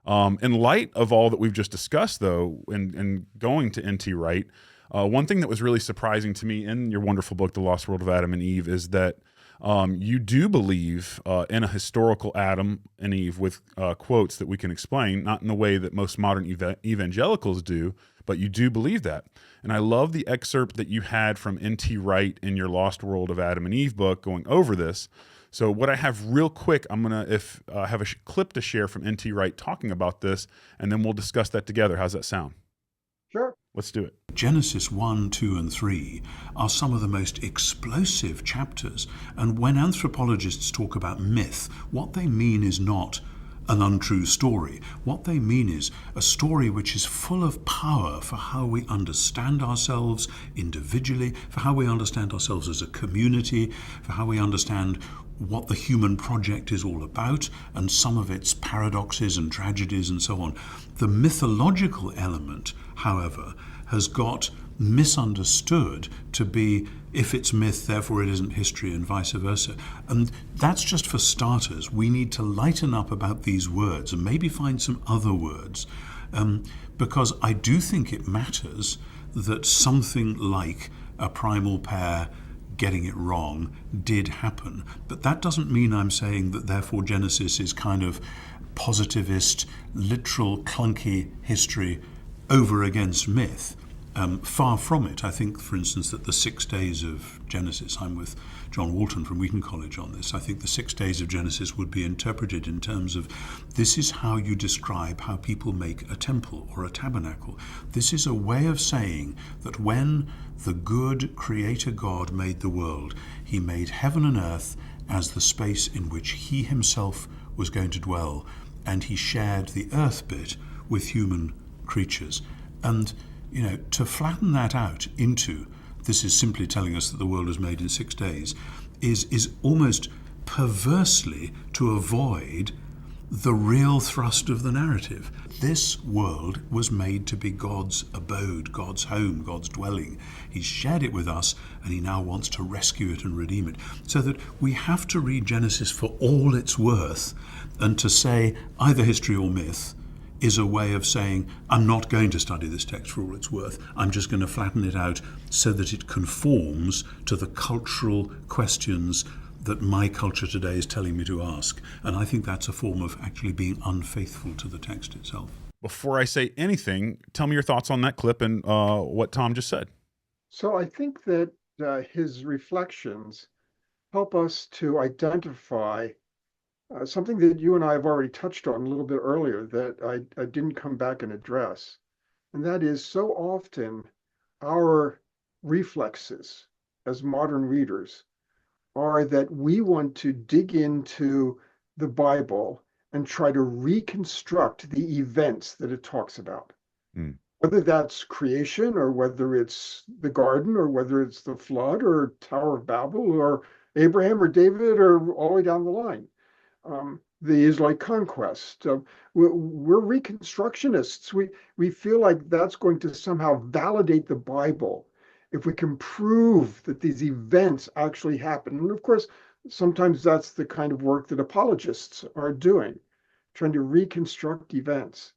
In light of all that we've just discussed, though, and going to N.T. Wright, one thing that was really surprising to me in your wonderful book, The Lost World of Adam and Eve, is that you do believe in a historical Adam and Eve with quotes that we can explain, not in the way that most modern evangelicals do, but you do believe that. And I love the excerpt that you had from N.T. Wright in your Lost World of Adam and Eve book going over this. So what I have real quick, I'm going to have a clip to share from N.T. Wright talking about this, and then we'll discuss that together. How's that sound? Sure. Let's do it. Genesis 1, 2, and 3 are some of the most explosive chapters. And when anthropologists talk about myth, what they mean is not an untrue story. What they mean is a story which is full of power for how we understand ourselves individually, for how we understand ourselves as a community, for how we understand what the human project is all about, and some of its paradoxes and tragedies and so on. The mythological element, however, has got misunderstood to be, if it's myth, therefore it isn't history, and vice versa. And that's just for starters. We need to lighten up about these words and maybe find some other words, because I do think it matters that something like a primal pair getting it wrong did happen. But that doesn't mean I'm saying that therefore Genesis is kind of positivist, literal, clunky history over against myth. Far from it. I think, for instance, that the 6 days of Genesis, I'm with John Walton from Wheaton College on this, I think the 6 days of Genesis would be interpreted in terms of this is how you describe how people make a temple or a tabernacle. This is a way of saying that when the good Creator God made the world, he made heaven and earth as the space in which he himself was going to dwell, and he shared the earth bit with human creatures. And to flatten that out into this is simply telling us that the world was made in 6 days is almost perversely to avoid the real thrust of the narrative. This world was made to be God's abode, God's home, God's dwelling. He's shared it with us, and he now wants to rescue it and redeem it. So that we have to read Genesis for all it's worth, and to say either history or myth is a way of saying, I'm not going to study this text for all it's worth. I'm just going to flatten it out so that it conforms to the cultural questions that my culture today is telling me to ask. And I think that's a form of actually being unfaithful to the text itself. Before I say anything, tell me your thoughts on that clip and what Tom just said. So I think that his reflections help us to identify something that you and I have already touched on a little bit earlier that I didn't come back and address. And that is, so often our reflexes as modern readers are that we want to dig into the Bible and try to reconstruct the events that it talks about. Mm. Whether that's creation, or whether it's the garden, or whether it's the flood, or Tower of Babel, or Abraham, or David, or all the way down the line. The Israelite conquest. We're Reconstructionists. We feel like that's going to somehow validate the Bible if we can prove that these events actually happen. And of course, sometimes that's the kind of work that apologists are doing, trying to reconstruct events.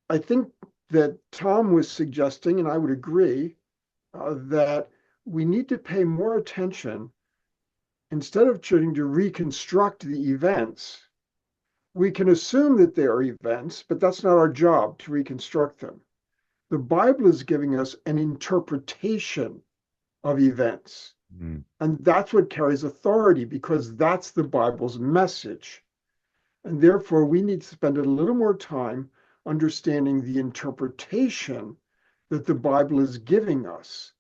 I think that Tom was suggesting, and I would agree, that we need to pay more attention. Instead of trying to reconstruct the events, we can assume that they are events, but that's not our job to reconstruct them. The Bible is giving us an interpretation of events. Mm. And that's what carries authority, because that's the Bible's message. And therefore, we need to spend a little more time understanding the interpretation that the Bible is giving us,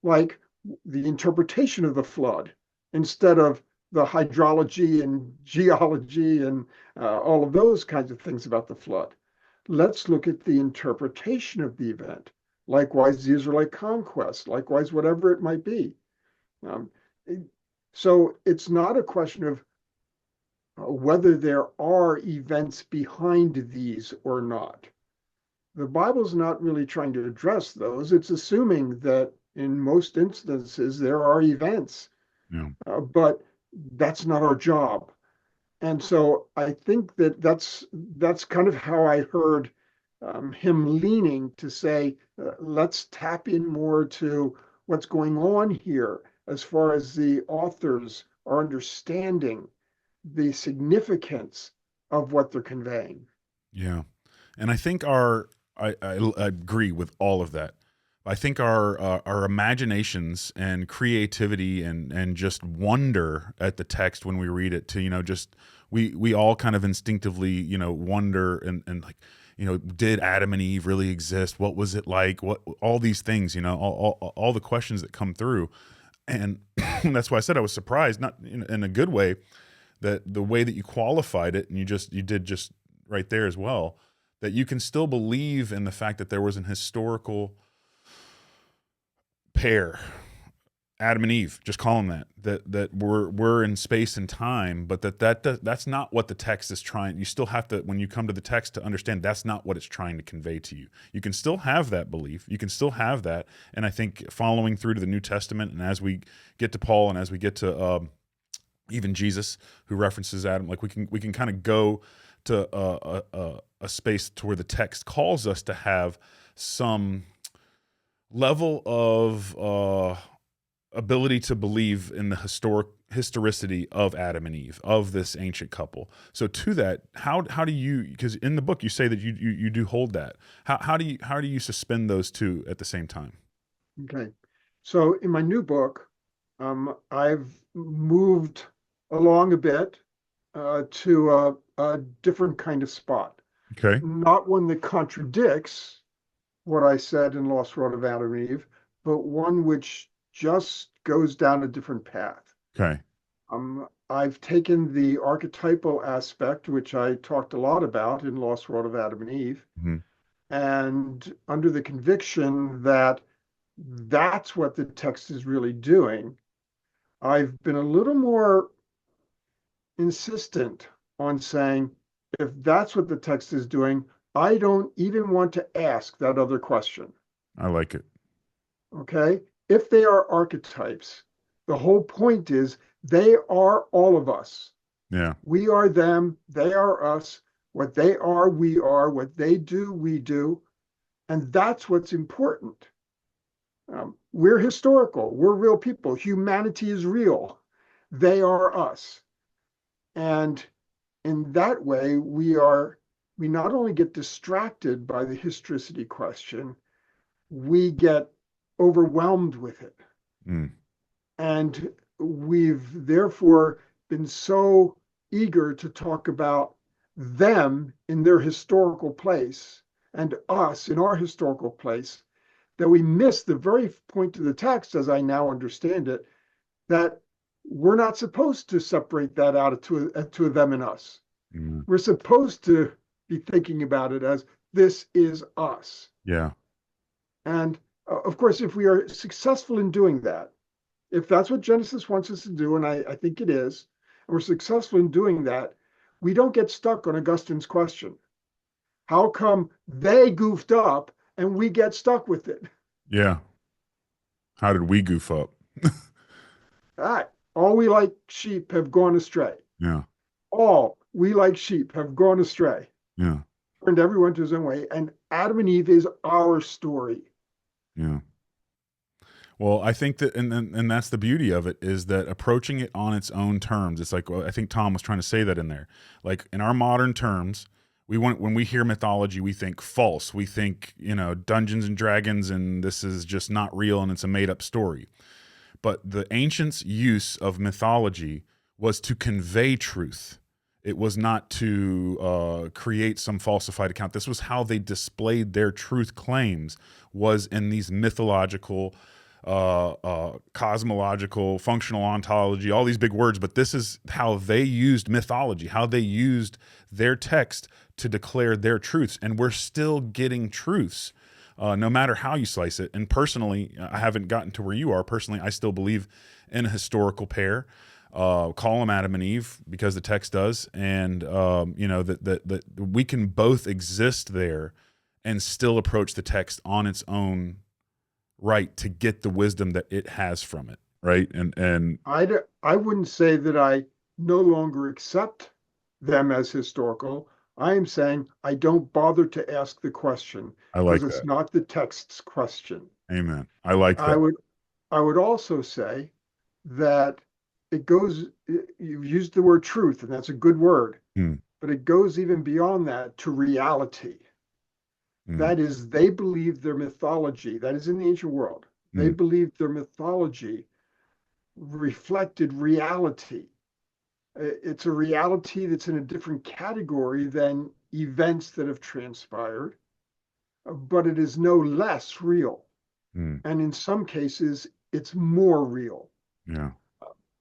like the interpretation of the flood, instead of the hydrology and geology and all of those kinds of things about the flood. Let's look at the interpretation of the event. Likewise, the Israelite conquest, likewise, whatever it might be. So it's not a question of whether there are events behind these or not. The Bible's not really trying to address those. It's assuming that in most instances there are events. Yeah. But that's not our job. And so I think that that's kind of how I heard him leaning to say, let's tap in more to what's going on here as far as the authors are understanding the significance of what they're conveying. Yeah. And I think I agree with all of that. I think our imaginations and creativity and just wonder at the text when we read it to, just we all kind of instinctively, wonder and like, did Adam and Eve really exist? What was it like? What, all these things, all the questions that come through. And that's why I said I was surprised, not in a good way, that the way that you qualified it, and you did just right there as well, that you can still believe in the fact that there was an historical pair, Adam and Eve, just call them that we're in space and time, but that's not what the text is trying. You still have to, when you come to the text, to understand that's not what it's trying to convey to you. You can still have that belief, you can still have that, and I think following through to the New Testament, and as we get to Paul, and as we get to even Jesus, who references Adam, like we can kind of go to a space to where the text calls us to have some level of ability to believe in the historicity of Adam and Eve, of this ancient couple. So to that, how do you, because in the book you say that you do hold that. How do you suspend those two at the same time? Okay. So in my new book, I've moved along a bit to a different kind of spot, Okay. not one that contradicts what I said in Lost World of Adam and Eve, but one which just goes down a different path. Okay. I've taken the archetypal aspect, which I talked a lot about in Lost World of Adam and Eve, Mm-hmm. and under the conviction that that's what the text is really doing, I've been a little more insistent on saying, if that's what the text is doing, I don't even want to ask that other question. I like it. Okay? If they are archetypes, the whole point is they are all of us. Yeah. We are them, they are us. What they are, we are. What they do, we do. And that's what's important. We're historical, we're real people. Humanity is real. They are us. And in that way, we not only get distracted by the historicity question, we get overwhelmed with it. Mm. And we've therefore been so eager to talk about them in their historical place and us in our historical place that we miss the very point of the text, as I now understand it, that we're not supposed to separate that out to a them and us. Mm. We're supposed to be thinking about it as this is us. Yeah. And of course, if we are successful in doing that, if that's what Genesis wants us to do, and I think it is, and we're successful in doing that, we don't get stuck on Augustine's question. How come they goofed up and we get stuck with it? Yeah. How did we goof up? All we like sheep have gone astray. Yeah. All we like sheep have gone astray. Yeah. Turned everyone to his own way. And Adam and Eve is our story. Yeah. Well, I think that, and that's the beauty of it, is that approaching it on its own terms. It's like, well, I think Tom was trying to say that in there. Like in our modern terms, when we hear mythology, we think false. We think, Dungeons and Dragons, and this is just not real, and it's a made up story. But the ancients' use of mythology was to convey truth. It was not to create some falsified account. This was how they displayed their truth claims, was in these mythological, cosmological, functional ontology, all these big words. But this is how they used mythology, how they used their text to declare their truths. And we're still getting truths, no matter how you slice it. And personally, I haven't gotten to where you are. Personally, I still believe in a historical pair. Call them Adam and Eve, because the text does, and that we can both exist there and still approach the text on its own right to get the wisdom that it has from it, right? And I wouldn't say that I no longer accept them as historical. I am saying I don't bother to ask the question I like because it's that. not the text's question. Amen. I like I that. would I would also say that it goes, you've used the word truth, and that's a good word, Hmm. but it goes even beyond that to reality. Hmm. That is, they believe their mythology, that is in the ancient world, they Hmm. believed their mythology reflected reality. It's a reality that's in a different category than events that have transpired, but it is no less real. Hmm. And in some cases, it's more real Yeah.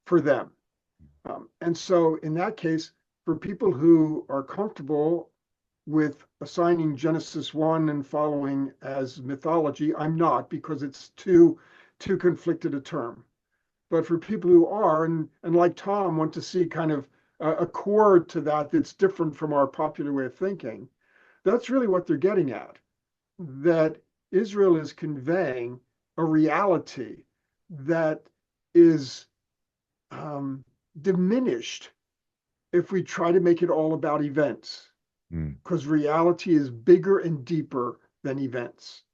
for them. And so, in that case, for people who are comfortable with assigning Genesis 1 and following as mythology, I'm not, because it's too conflicted a term. But for people who are, and like Tom, want to see kind of a core to that that's different from our popular way of thinking, that's really what they're getting at. That Israel is conveying a reality that is diminished if we try to make it all about events, Hmm. because reality is bigger and deeper than events.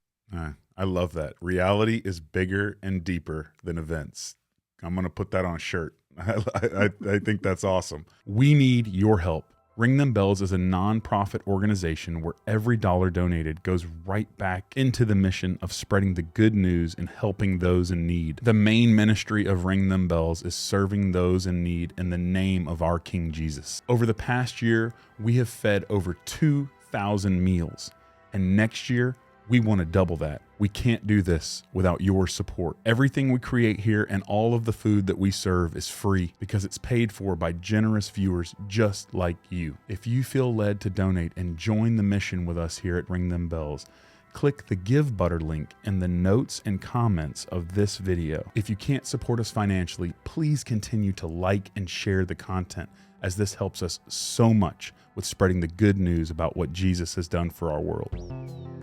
I love that. Reality is bigger and deeper than events. I'm going to put that on a shirt. I think that's awesome. We need your help. Ring Them Bells is a nonprofit organization where every dollar donated goes right back into the mission of spreading the good news and helping those in need. The main ministry of Ring Them Bells is serving those in need in the name of our King Jesus. Over the past year, we have fed over 2,000 meals, and next year, we want to double that. We can't do this without your support. Everything we create here and all of the food that we serve is free because it's paid for by generous viewers just like you. If you feel led to donate and join the mission with us here at Ring Them Bells, click the Give Butter link in the notes and comments of this video. If you can't support us financially, please continue to like and share the content, as this helps us so much with spreading the good news about what Jesus has done for our world.